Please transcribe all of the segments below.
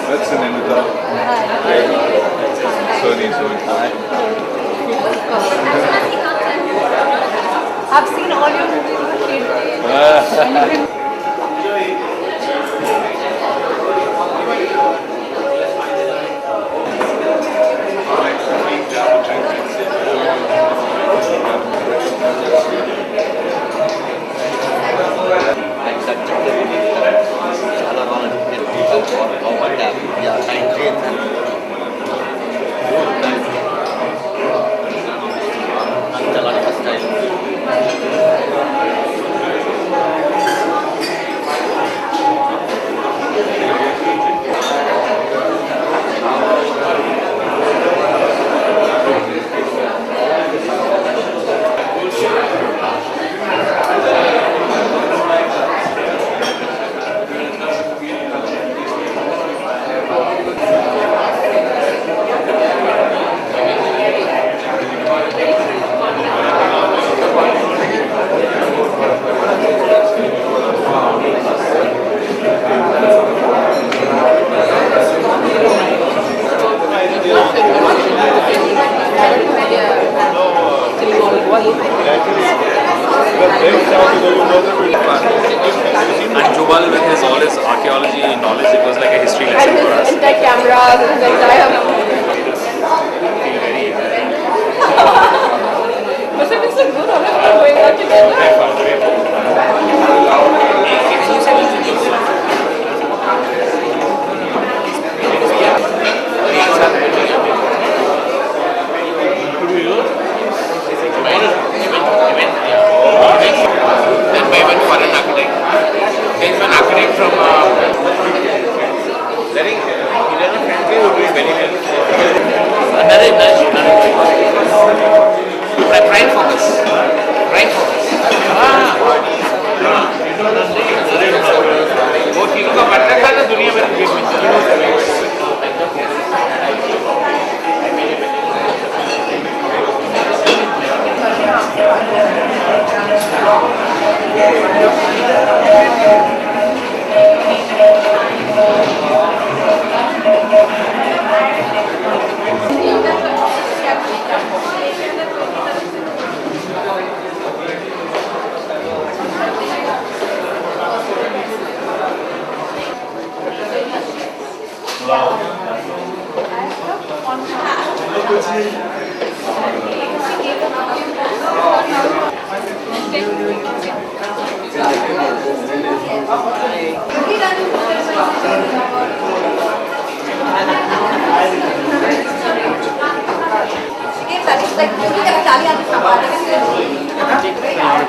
That's an invitation. I've seen all your movies as a kid. And Jubal with all his archaeology knowledge, it was like a history lesson for us. And like cameras and like I have. Was it so good or going out together?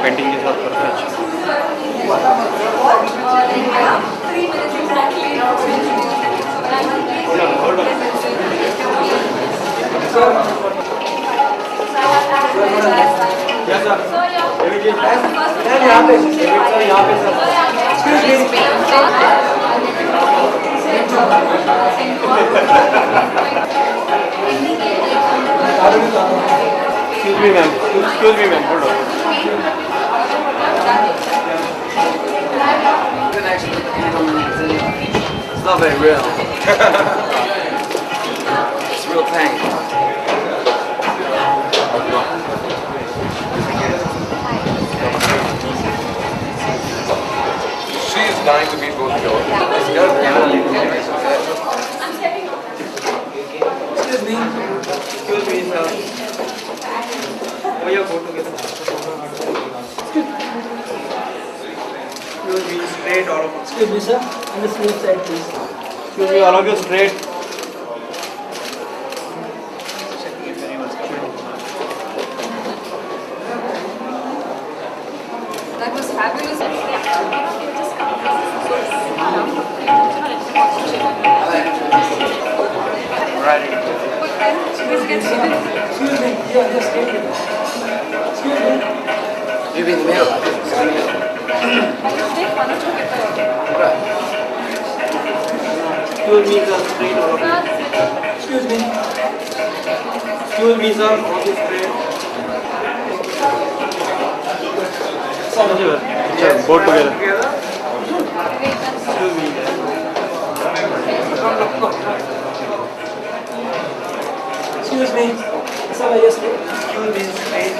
Painting is not perfect. 3 minutes exactly. Excuse me, ma'am. Excuse me, ma'am. Hold on. It's not very real. It's real pain. She is dying to meet both of you. Let's go, Excuse me. Excuse me, sir. We are going together. Excuse me, straight all of us. Excuse me, sir. On this left side, please. Excuse me, all of you straight. That was fabulous. Right. Excuse me. Yeah, just stay here. Excuse me. You be in the middle. Right. Excuse me, sir. Straight all of you. Excuse me. Excuse me, sir. All this straight. Both together. Excuse me. Excuse me. Sir, yes, please. Excuse me, straight.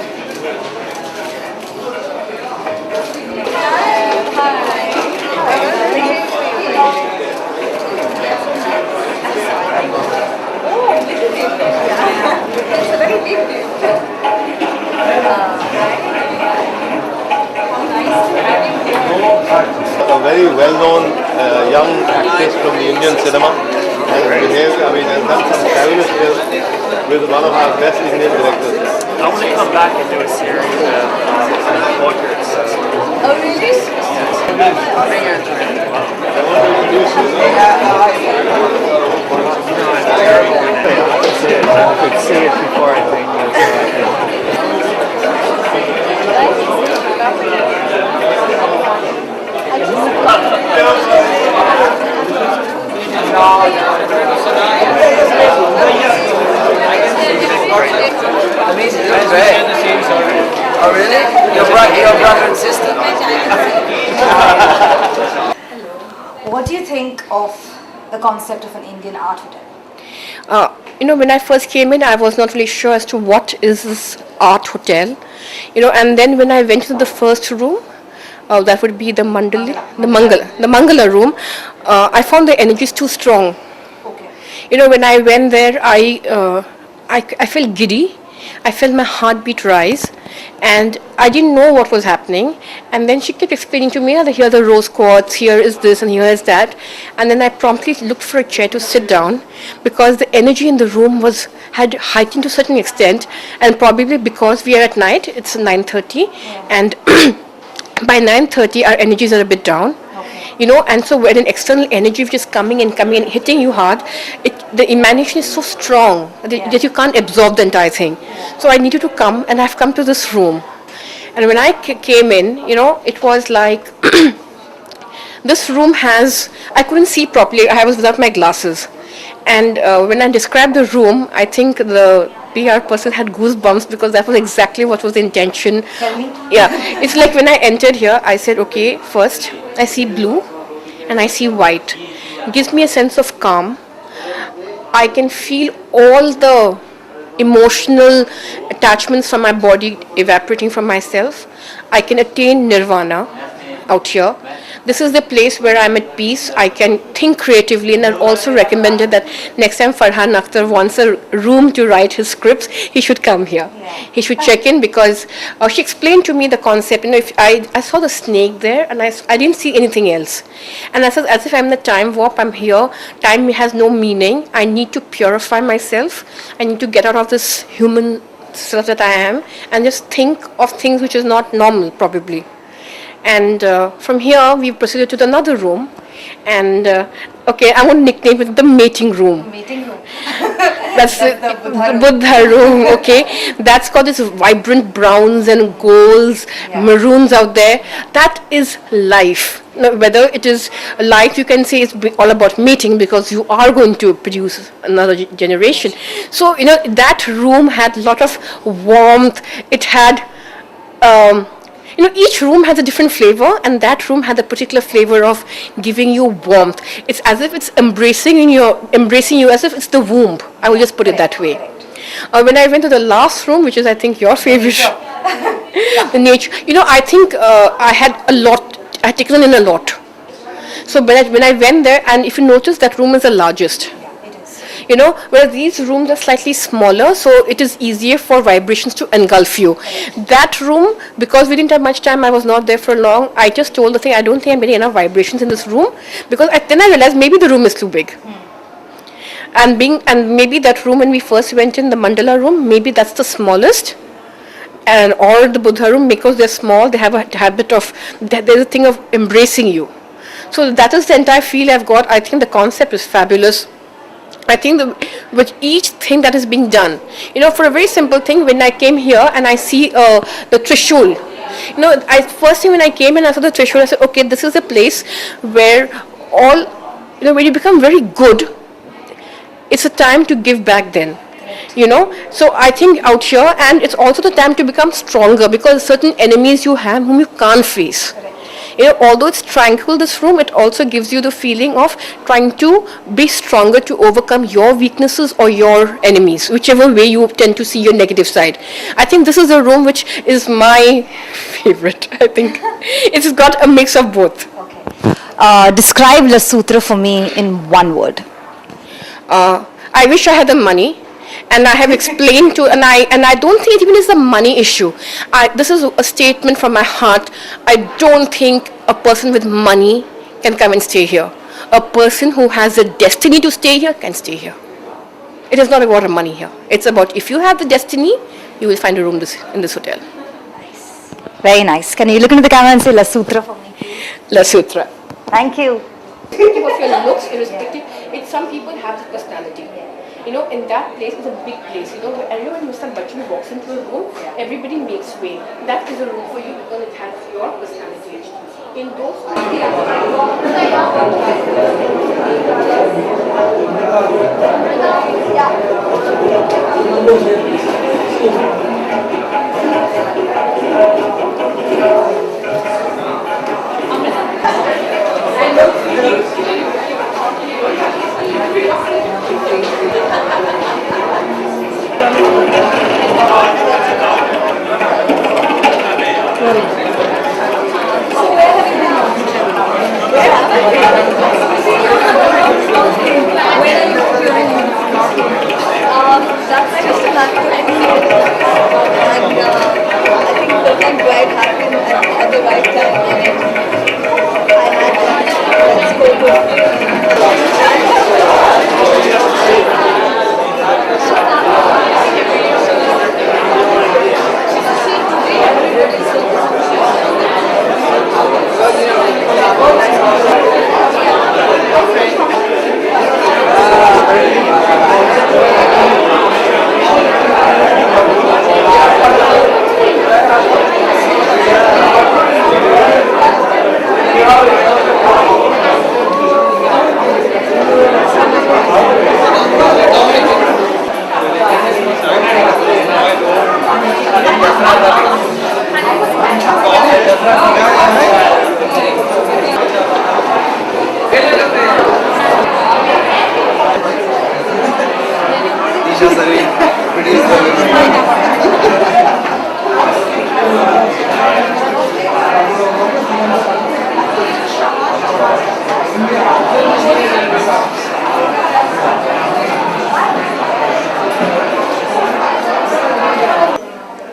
It's a very big gift. A very well-known young actress from the Indian cinema has behaved, has done some fabulous films with one of our best Indian directors. I want to come back and do a series of portraits. Oh, really? I want to introduce you. I could see it before I think. Amazing. That's great. Oh, really? Your brother and sister? What do you think of the concept of an Indian art hotel? When I first came in, I was not really sure as to what is this art hotel, and then when I went to the first room, that would be the Mangala room, I found the energy is too strong. Okay. When I went there, I felt giddy. I felt my heartbeat rise, and I didn't know what was happening. And then she kept explaining to me that here are the rose quartz, here is this, and here is that. And then I promptly looked for a chair to sit down because the energy in the room had heightened to a certain extent, and probably because we are at night, it's 9:30, and by 9:30 our energies are a bit down. And so when an external energy which is coming and hitting you hard, the emanation is so strong that you can't absorb the entire thing. So I needed to come, and I've come to this room. And when I came in, it was like this room I couldn't see properly. I was without my glasses. And when I described the room, I think the PR person had goosebumps because that was exactly what was the intention. Tell me. Yeah, it's like when I entered here, I said, okay, first I see blue and I see white. It gives me a sense of calm. I can feel all the emotional attachments from my body evaporating from myself. I can attain nirvana out here. This is the place where I'm at peace. I can think creatively, and I've also recommended that next time Farhan Akhtar wants a room to write his scripts, he should come here. He should check in because she explained to me the concept. If I saw the snake there, and I didn't see anything else. And I said, as if I'm in the time warp, I'm here. Time has no meaning. I need to purify myself. I need to get out of this human stuff that I am and just think of things which is not normal, probably. And from here, we proceeded to another room. And I want to nickname it the mating room. Mating room. That's the Buddha room. Okay, that's got this vibrant browns and golds, maroons out there. That is life. Now, whether it is life, you can say it's all about mating because you are going to produce another generation. So that room had a lot of warmth. It had You know, each room has a different flavor, and that room has a particular flavor of giving you warmth. It's as if it's embracing you as if it's the womb. I will just put it that way. When I went to the last room, which is I think your favorite, the nature. You know, I think I had a lot. I had taken in a lot. So when I went there, and if you notice, that room is the largest. You know, whereas these rooms are slightly smaller, so it is easier for vibrations to engulf you. That room, because we didn't have much time, I was not there for long, I just told the thing, I don't think I'm getting enough vibrations in this room, because then I realized maybe the room is too big. And maybe that room when we first went in, the mandala room, maybe that's the smallest. Or the Buddha room, because they're small, they have a habit of, there's a thing of embracing you. So that is the entire feel I've got. I think the concept is fabulous. I think with each thing that is being done, you know, for a very simple thing, when I came here and I see the Trishul, you know, first thing when I came and I saw the Trishul, I said, okay, this is a place where when you become very good, it's a time to give back then. You know, so I think out here, and it's also the time to become stronger, because certain enemies you have whom you can't face. You know, although it's tranquil, this room, it also gives you the feeling of trying to be stronger to overcome your weaknesses or your enemies, whichever way you tend to see your negative side. I think this is a room which is my favorite. I think it's got a mix of both. Okay. Describe La Sutra for me in one word. I wish I had the money. And I have explained to, and I don't think it even is a money issue. This is a statement from my heart. I don't think a person with money can come and stay here. A person who has a destiny to stay here can stay here. It is not about money here. It's about, if you have the destiny, you will find a room in this hotel. Nice. Very nice. Can you look into the camera and say La Sutra for me? La Sutra. Thank you. Irrespective of your looks, some people have the personality. You know, in that place is a big place. You know, when Mr. Bachchan walks into a room, everybody makes way. That is a room for you because it has your personality. In those That's just a lucky thing. And I think the event right happened at the right time. I had let's go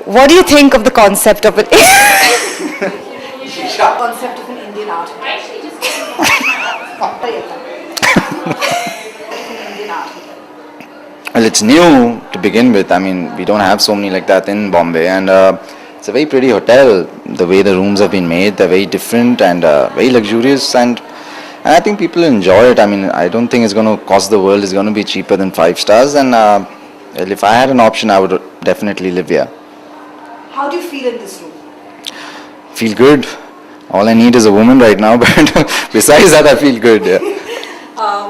What do you think of the concept of it? concept of an Indian art. Well, it's new to begin with. I mean, we don't have so many like that in Bombay, and it's a very pretty hotel. The way the rooms have been made, they're very different and very luxurious, and I think people enjoy it. I mean, I don't think it's going to cost the world. It's going to be cheaper than 5 stars, and well, if I had an option, I would definitely live here. How do you feel in this room? Feel good. All I need is a woman right now, but besides that, I feel good. Yeah.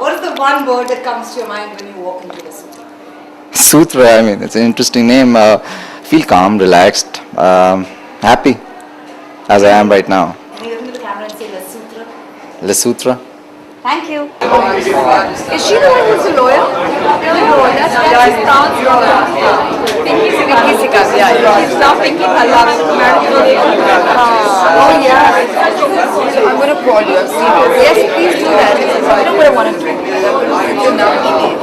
What is the one word that comes to your mind when you walk into the sutra? Sutra, I mean, it's an interesting name. Feel calm, relaxed, happy. as I am right now. Can you look into the camera and say Le Sutra? Le Sutra. Thank you. Is she the one who's a lawyer? That's why she sounds Pinky Sikas, yeah. She's now Pinky Bhallar. Oh yeah. So I'm going to call you. I've seen her. Yes, please do that. You know what I want to do? I'm going to email.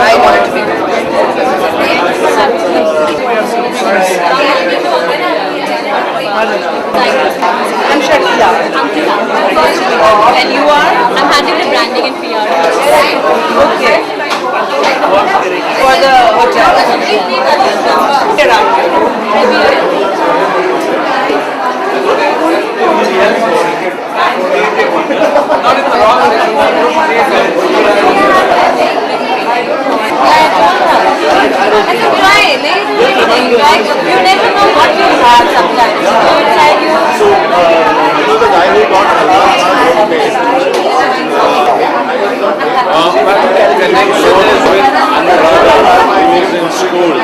I want it to be I'm Shakila. And you are? I'm handling the branding and PR. Okay. For the hotel. You never know what you have sometimes. Inside you. The guy who got connection is with Anuradha who is in school.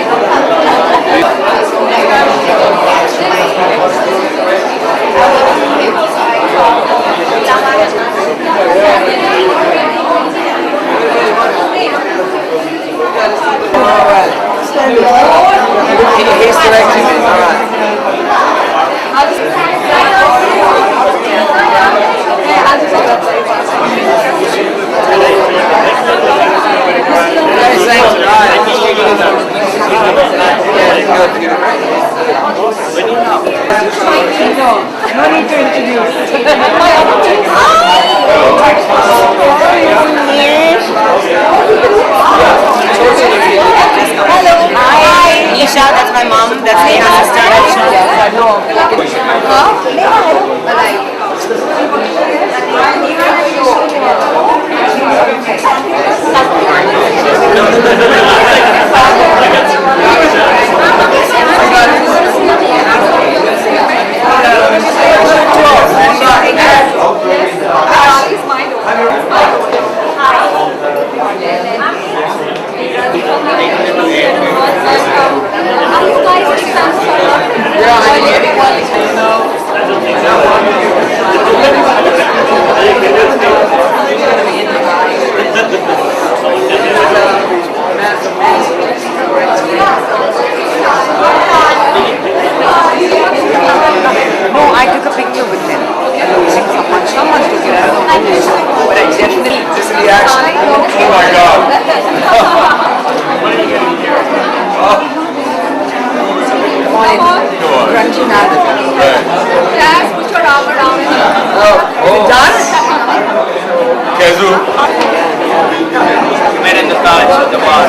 He's directing me. All right. No need to introduce. Hello. Hi. Isha, that's my mom. That's Neha's No, I took a picture with them. Someone took it, I don't know who. But I definitely just reaction. Oh my God. Crunchy nut. Yes, put your arm around it. Done? Kezu. Met in the Taj, at the bar.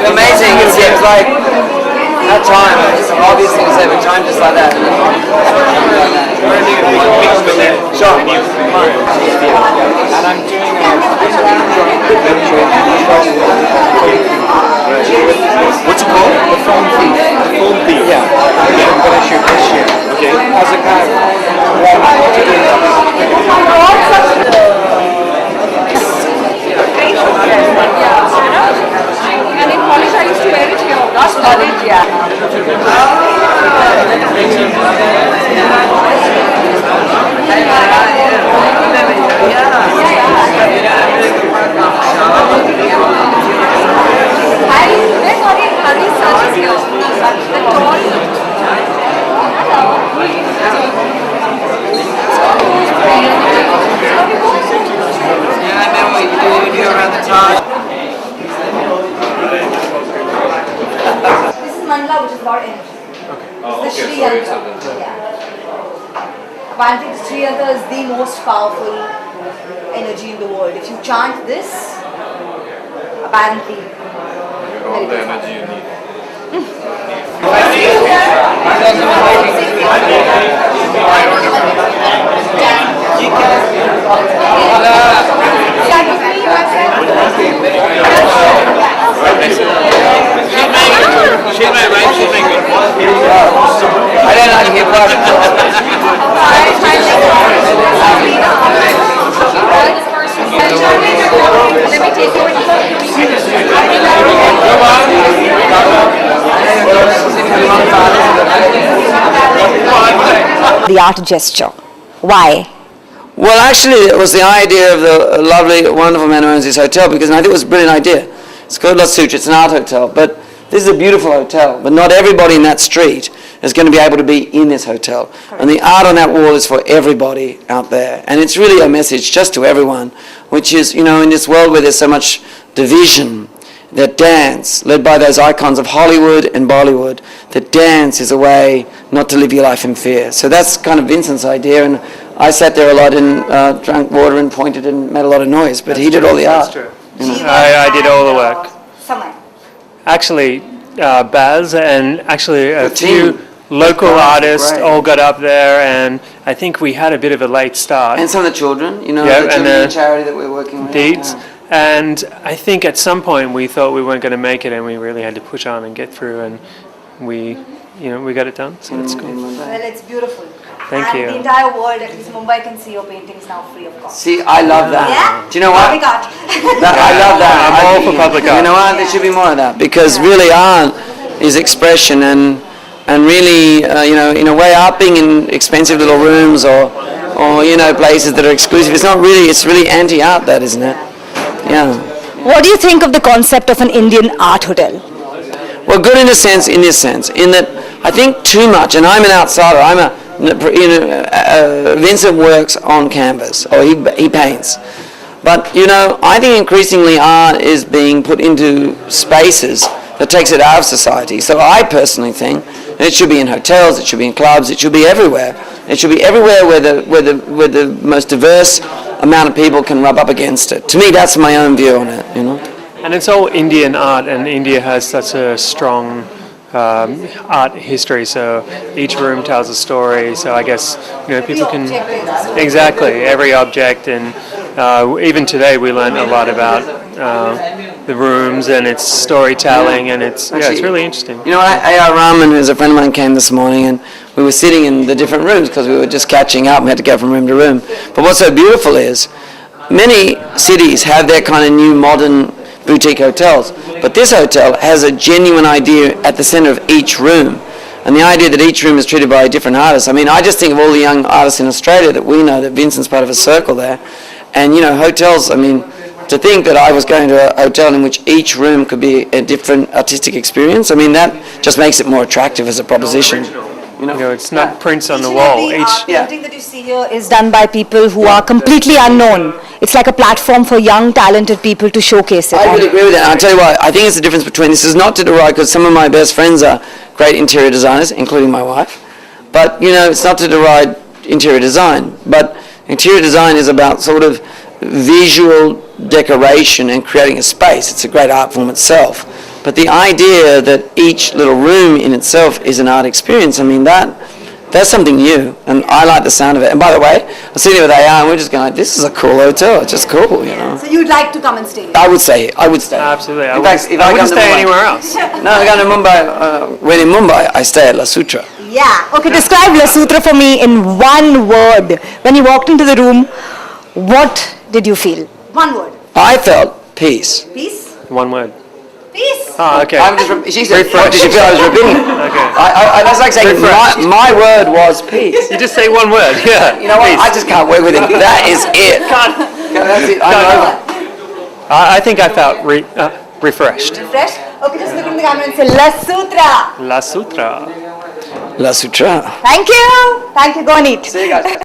Amazing. It's like that time. All these things every time, just like that. Sure. And I'm doing What's it called? the phone thief. The Phone Thief. Yeah. I'm gonna shoot this year. Okay. As a kind of warm-up to do And in college I used to wear it here. Last college, yeah. Hari searches here. The tall. Yeah, I remember what you do around the Taj. This is mandala, which is about energy. This is Sri Yantra. Yeah. Apparently, the Sri Yantra is the most powerful energy in the world. If you chant this, apparently, All the energy you need. She's my wife, she's my good. I don't know hip hop. Let me take you. Come on. the art gesture. Why? Well, actually, it was the idea of the lovely, wonderful man who owns this hotel, because I think it was a brilliant idea. It's called La Sutra. It's an art hotel, but this is a beautiful hotel. But not everybody in that street is going to be able to be in this hotel. And the art on that wall is for everybody out there. And it's really a message just to everyone, which is, in this world where there's so much division, that dance, led by those icons of Hollywood and Bollywood, that dance is a way not to live your life in fear. So that's kind of Vincent's idea, and I sat there a lot and drank water and pointed and made a lot of noise, but he did all the art. That's true. I did all the work. Actually, Baz and actually a few local artists all got up there, and I think we had a bit of a late start. And some of the children, the children's charity that we're working with. Deeds. Yeah. And I think at some point we thought we weren't going to make it, and we really had to push on and get through, and we got it done. So it's cool. Well, it's beautiful. Thank you. And the entire world, at least Mumbai, can see your paintings now free of cost. See, I love that. Yeah? Do you know what? Public art. I love that. I'm all for public art. You know what? There should be more of that, because really art is expression, and really, in a way, art being in expensive little rooms or places that are exclusive, it's really anti-art, that, isn't it? Yeah. What do you think of the concept of an Indian art hotel? Well, good in this sense, in that I think too much, and I'm an outsider. Vincent works on canvas, or he paints. But, I think increasingly art is being put into spaces that takes it out of society. So I personally think it should be in hotels, it should be in clubs, it should be everywhere. It should be everywhere where the most diverse amount of people can rub up against it. To me, that's my own view on it, And it's all Indian art, and India has such a strong art history, so each room tells a story, so I guess people can every object, and even today we learned a lot about the rooms and its storytelling, and it's really interesting. A.R. Rahman, who's a friend of mine, came this morning, and we were sitting in the different rooms because we were just catching up and had to go from room to room. But what's so beautiful is many cities have their kind of new modern boutique hotels, but this hotel has a genuine idea at the center of each room, and the idea that each room is treated by a different artist. I mean, I just think of all the young artists in Australia that we know, that Vincent's part of a circle there, and hotels, I mean, to think that I was going to a hotel in which each room could be a different artistic experience, I mean, that just makes it more attractive as a proposition. It's not prints on the wall. Everything that you see here is done by people who are completely unknown. It's like a platform for young, talented people to showcase it. I really agree with that. I'll tell you what, I think it's the difference between, this is not to deride, because some of my best friends are great interior designers, including my wife, but, it's not to deride interior design, but interior design is about sort of visual decoration and creating a space. It's a great art form itself. But the idea that each little room in itself is an art experience, I mean, that's something new, and I like the sound of it. And by the way, I'm sitting here with AR, and we're just going, this is a cool hotel. It's just cool, So you'd like to come and stay here? I would stay. Absolutely. In fact, if I wouldn't come to stay Mumbai, anywhere else. No, I go to Mumbai. When in Mumbai, I stay at La Sutra. Yeah. Okay, describe La Sutra for me in one word. When you walked into the room, what did you feel? One word. I felt peace. Peace? One word. Peace. Oh, okay. She said, what did you feel I was repeating? Okay. That's like saying my word was peace. You just say one word, yeah. You know what? I just can't work with it. That is it. That's it. I think I felt refreshed. Refreshed? Okay, just look in the camera and say La Sutra. La Sutra. La Sutra. Thank you. Thank you. Go and eat. See you guys.